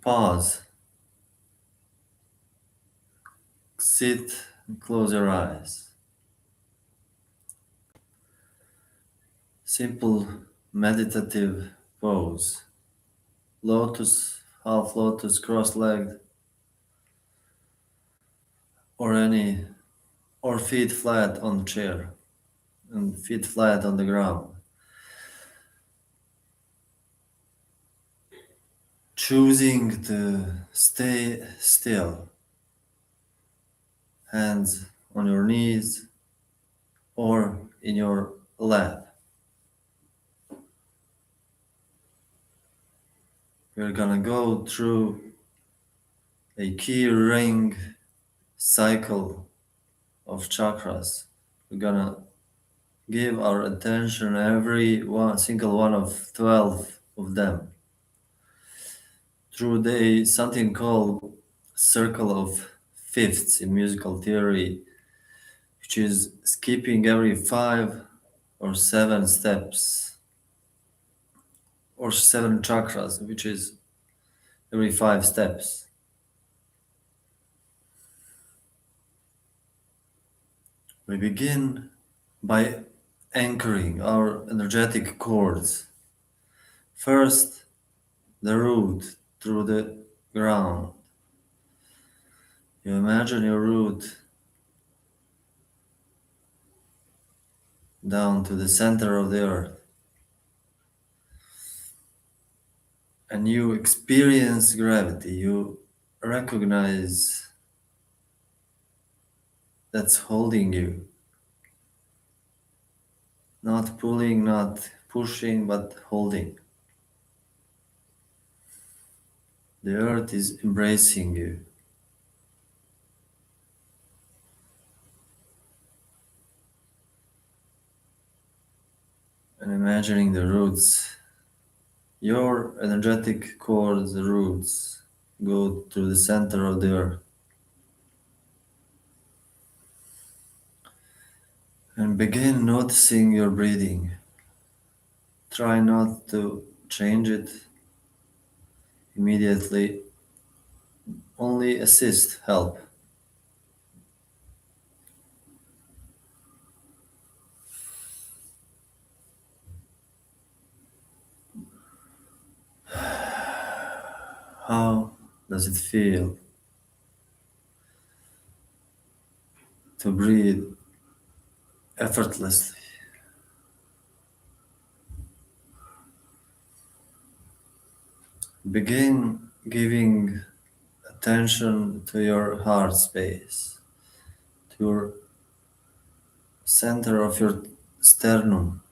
Pause, sit, and close your eyes. Simple meditative pose. Lotus, half lotus, cross-legged, or any, or feet flat on the chair and feet flat on the ground. Choosing to stay still, hands on your knees or in your lap. We're gonna go through a key ring cycle of chakras. We're gonna give our attention every one single one of 12 of them through the something called circle of fifths in musical theory, which is skipping every 5 or 7 steps or 7 chakras, which is every 5 steps. We begin by anchoring our energetic cords. First, the root through the ground. You imagine your root down to the center of the earth, and you experience gravity. You recognize that's holding you, not pulling, not pushing, but holding. The earth is embracing you. And imagining the roots, your energetic cords, the roots, go to the center of the earth. And begin noticing your breathing. Try not to change it immediately, only assist, help. How does it feel to breathe effortlessly? Begin giving attention to your heart space, to your center of your sternum,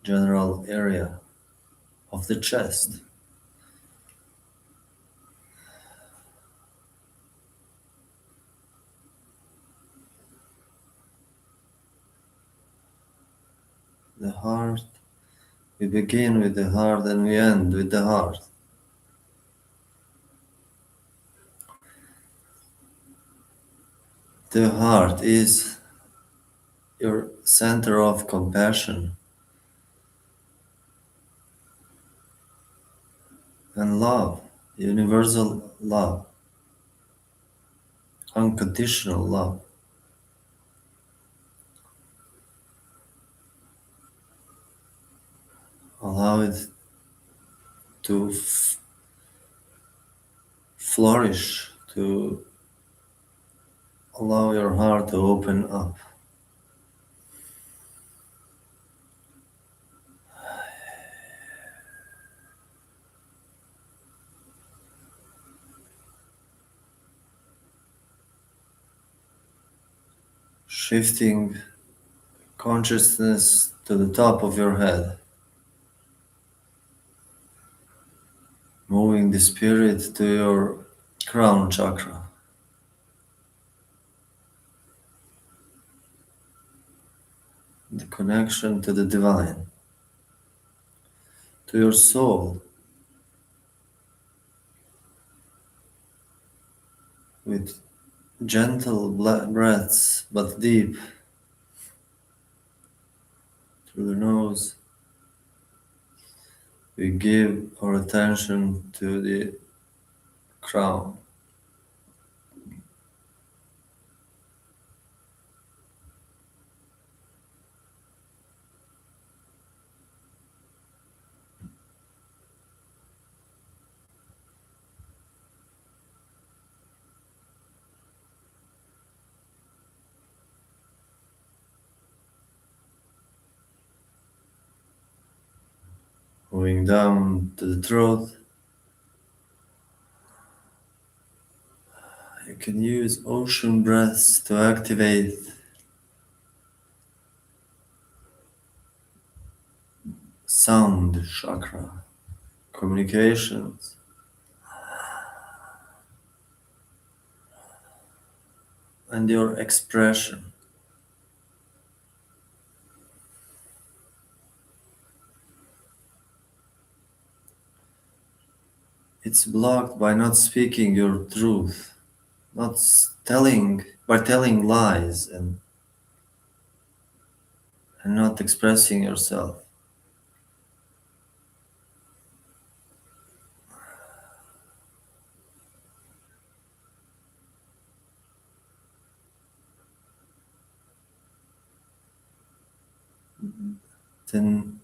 general area of the chest. The heart, we begin with the heart and we end with the heart. The heart is your center of compassion and love, universal love, unconditional love. Allow it to flourish, to allow your heart to open up. Shifting consciousness to the top of your head, moving the spirit to your crown chakra, the connection to the divine, to your soul, with gentle breaths but deep through the nose. we give our attention to the crown. Moving down to the throat, you can use ocean breaths to activate sound chakra, communications, and your expression. It's blocked by not speaking your truth, not telling by telling lies and not expressing yourself. Then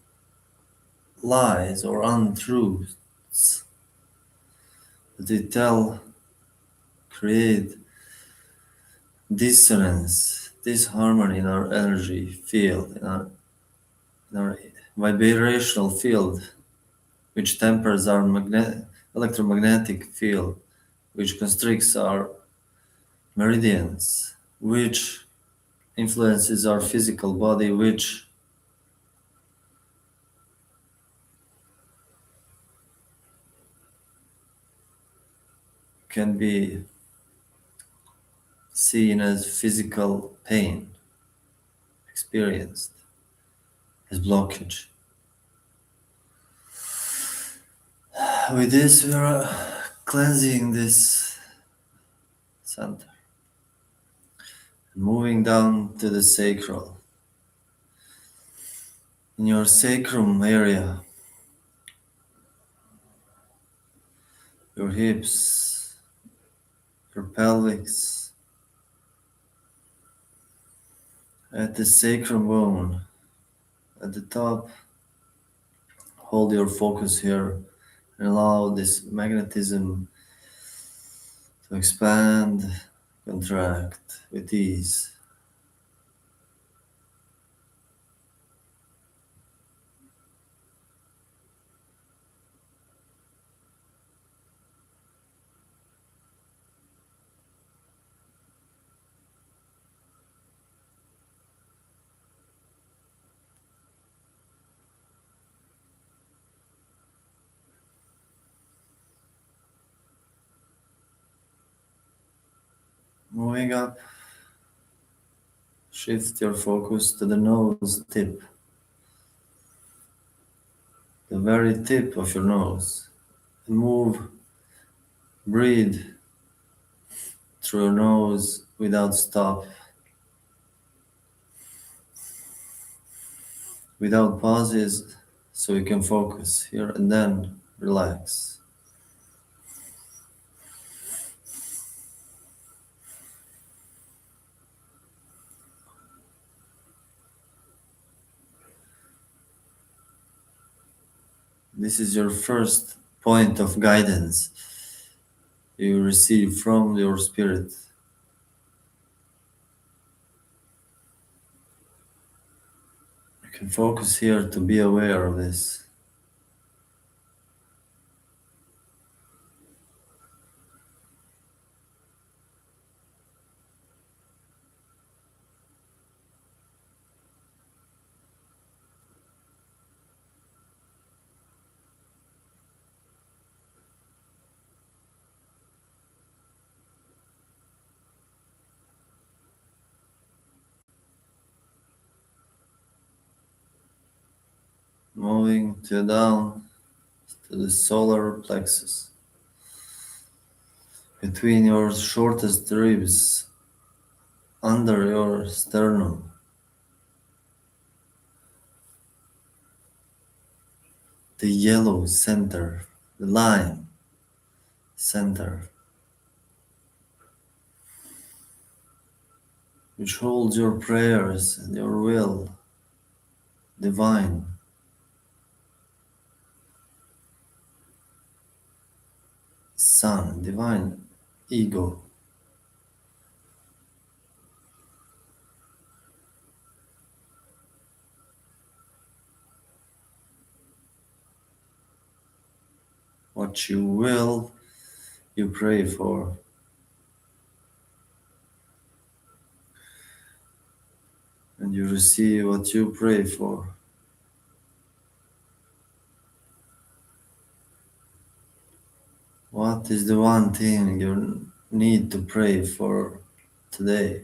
lies or untruths that we tell create dissonance, disharmony in our energy field, in our vibrational field, which tempers our electromagnetic field, which constricts our meridians, which influences our physical body, which can be seen as physical pain experienced as blockage. With this, we are cleansing this center, moving down to the sacral. In your sacrum area, your hips, your pelvis, at the sacrum bone, at the top, hold your focus here and allow this magnetism to expand, contract with ease. Moving up, shift your focus to the nose tip, the very tip of your nose. Move, breathe through your nose without stop, without pauses, so you can focus here and then relax. This is your first point of guidance you receive from your spirit. You can focus here to be aware of this. Moving down to the solar plexus, between your shortest ribs, under your sternum. the yellow center, the line center, which holds your prayers and your will, divine. Sun, divine ego. What you will, you pray for. And you receive what you pray for. What is the one thing you need to pray for today?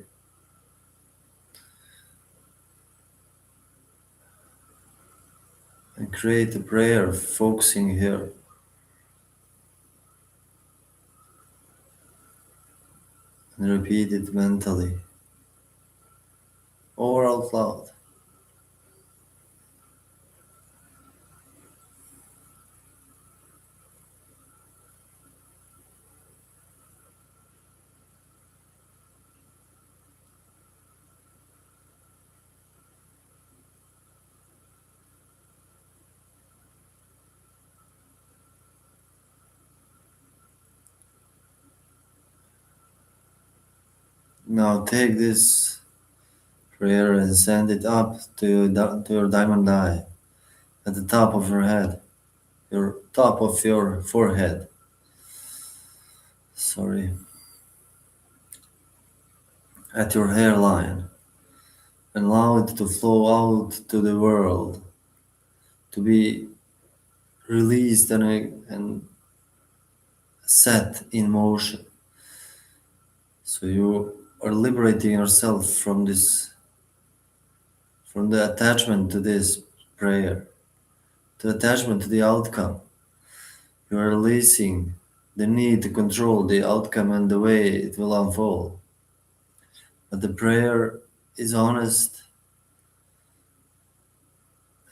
And create a prayer focusing here. And repeat it mentally or out loud. Now take this prayer and send it up to your diamond eye at the top of your head, your top of your forehead. Sorry. At your hairline. And allow it to flow out to the world, to be released and set in motion. So you are liberating yourself from the attachment to this prayer, the attachment to the outcome. You are releasing the need to control the outcome and the way it will unfold. But the prayer is honest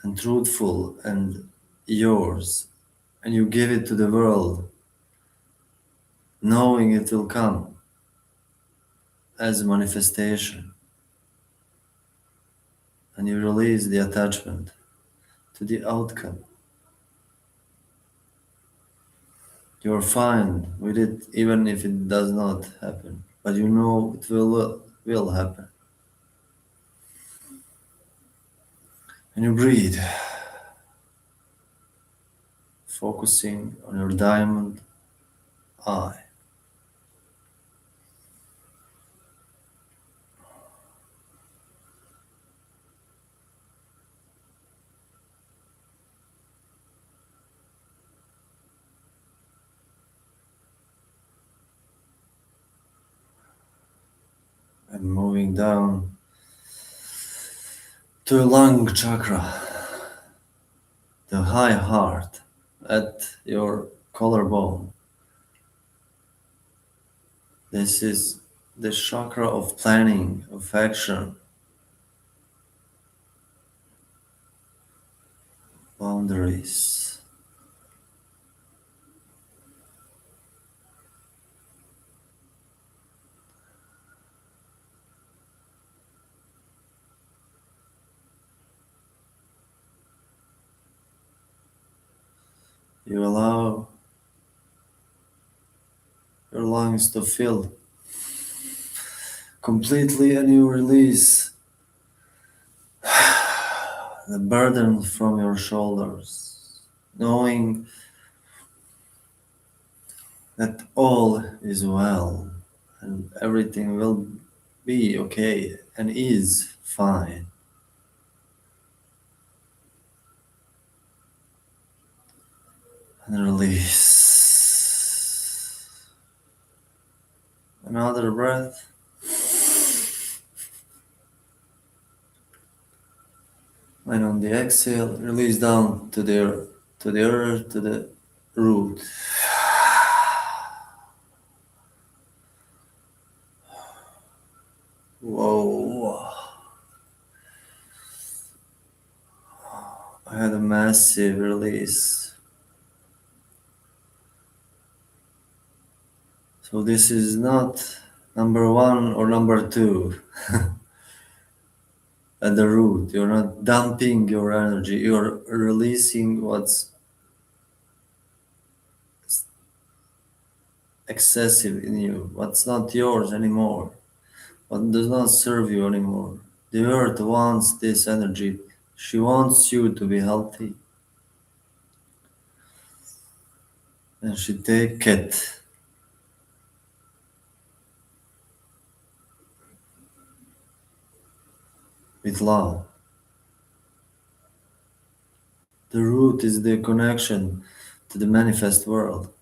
and truthful and yours, and you give it to the world, knowing it will come as a manifestation, and you release the attachment to the outcome. You're fine with it even if it does not happen, but you know it will happen. And you breathe, focusing on your diamond eye. And moving down to your lung chakra, the high heart at your collarbone. This is the chakra of planning, of action, boundaries. You allow your lungs to fill completely and you release the burden from your shoulders, knowing that all is well and everything will be okay and is fine. And release. Another breath. And on the exhale, release down to the earth, to the root. Whoa. I had a massive release. So this is not number one or number two at the root. You're not dumping your energy, you're releasing what's excessive in you, what's not yours anymore, what does not serve you anymore. The earth wants this energy. She wants you to be healthy. And she take it with love. The root is the connection to the manifest world.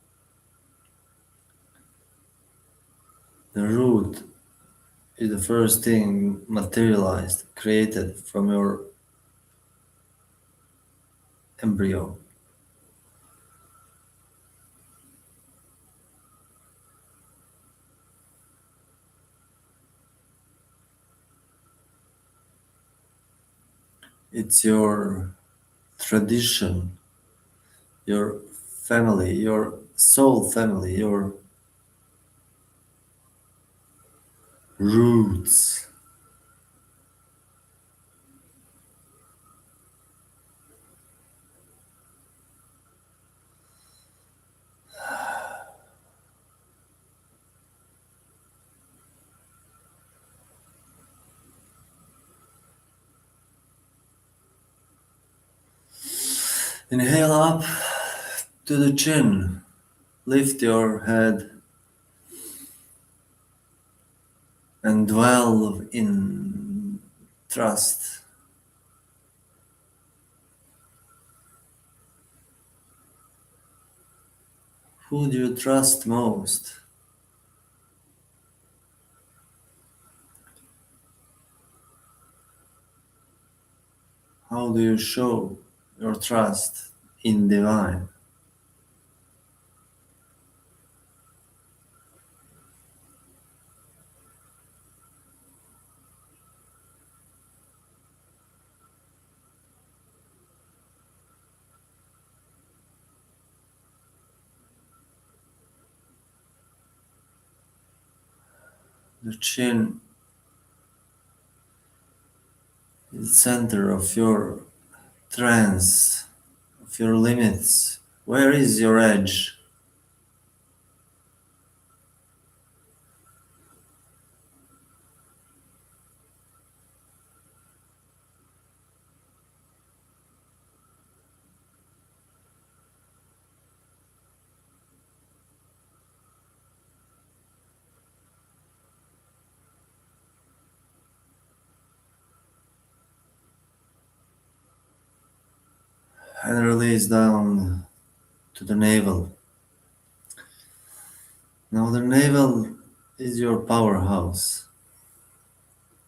The root is the first thing materialized, created from your embryo. It's your tradition, your family, your soul family, your roots. Inhale up to the chin. Lift your head and dwell in trust. Who do you trust most? How do you show your trust in divine? The chin is the center of your trance, of your limits. Where is your edge? And release down to the navel. Now the navel is your powerhouse.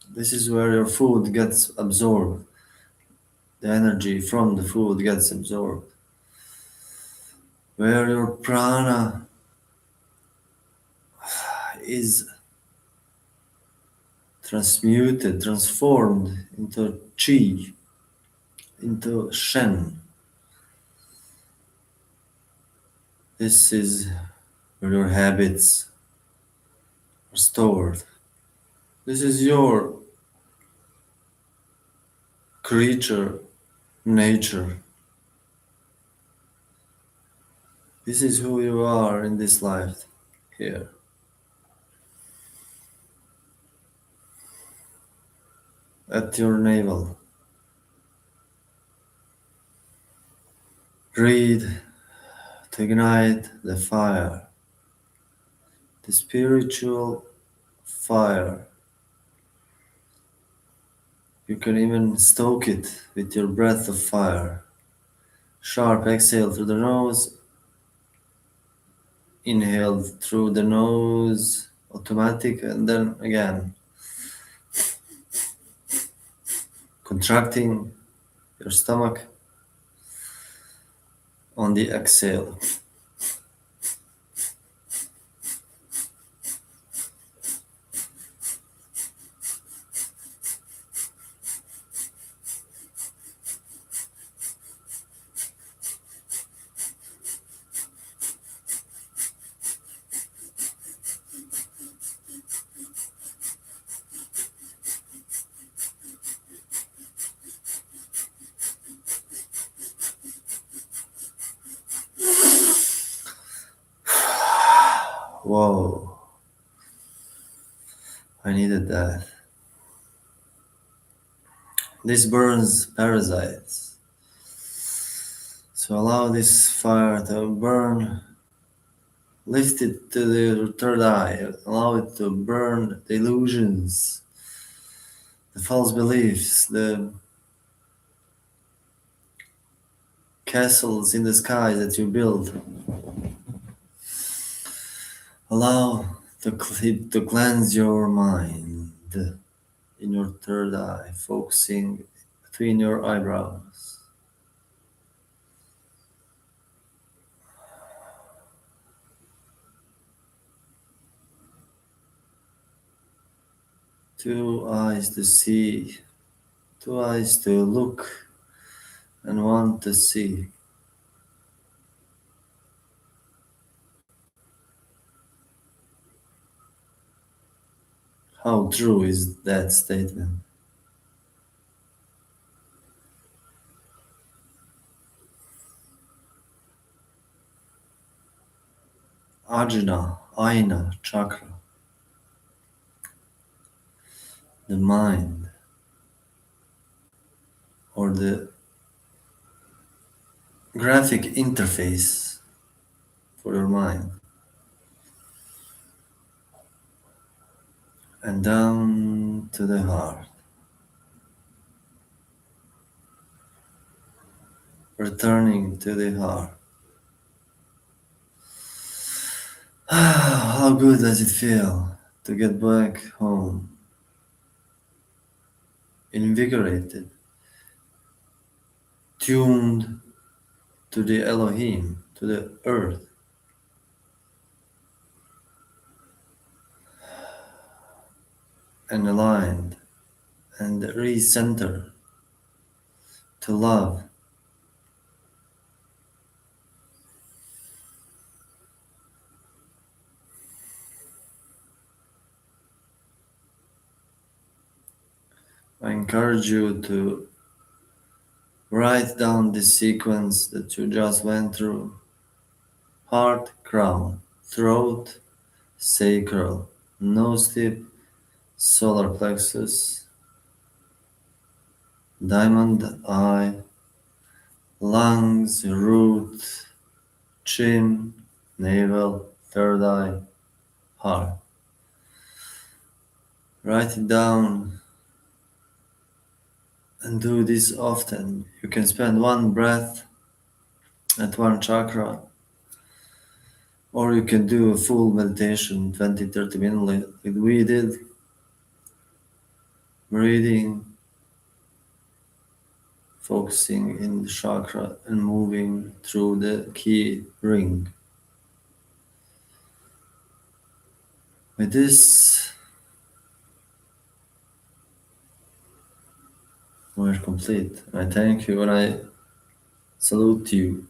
This is where your food gets absorbed. The energy from the food gets absorbed. Where your prana is transmuted, transformed into chi, into shen. This is where your habits are stored. This is your creature nature. This is who you are in this life here. At your navel. Breathe to ignite the fire, the spiritual fire. You can even stoke it with your breath of fire. Sharp exhale through the nose, inhale through the nose, automatic, and then again, contracting your stomach on the exhale. Whoa, I needed that. This burns parasites. So allow this fire to burn. Lift it to the third eye. Allow it to burn the illusions, the false beliefs, the castles in the sky that you build. Allow to cleanse your mind in your third eye, focusing between your eyebrows. Two eyes to see, two eyes to look, and one to see. How true is that statement? Ajna, Aina, Chakra, the mind, or the graphic interface for your mind, and down to the heart, returning to the heart. How good does it feel to get back home, invigorated, tuned to the Elohim, to the earth, and aligned and recenter to love. I encourage you to write down the sequence that you just went through. Heart, crown, throat, sacral, nose tip, solar plexus, diamond eye, lungs, root, chin, navel, third eye, heart. Write it down and do this often. You can spend one breath at one chakra, or you can do a full meditation, 20-30 minutes like we did, breathing, focusing in the chakra and moving through the key ring. With this, we're complete. I thank you and I salute you.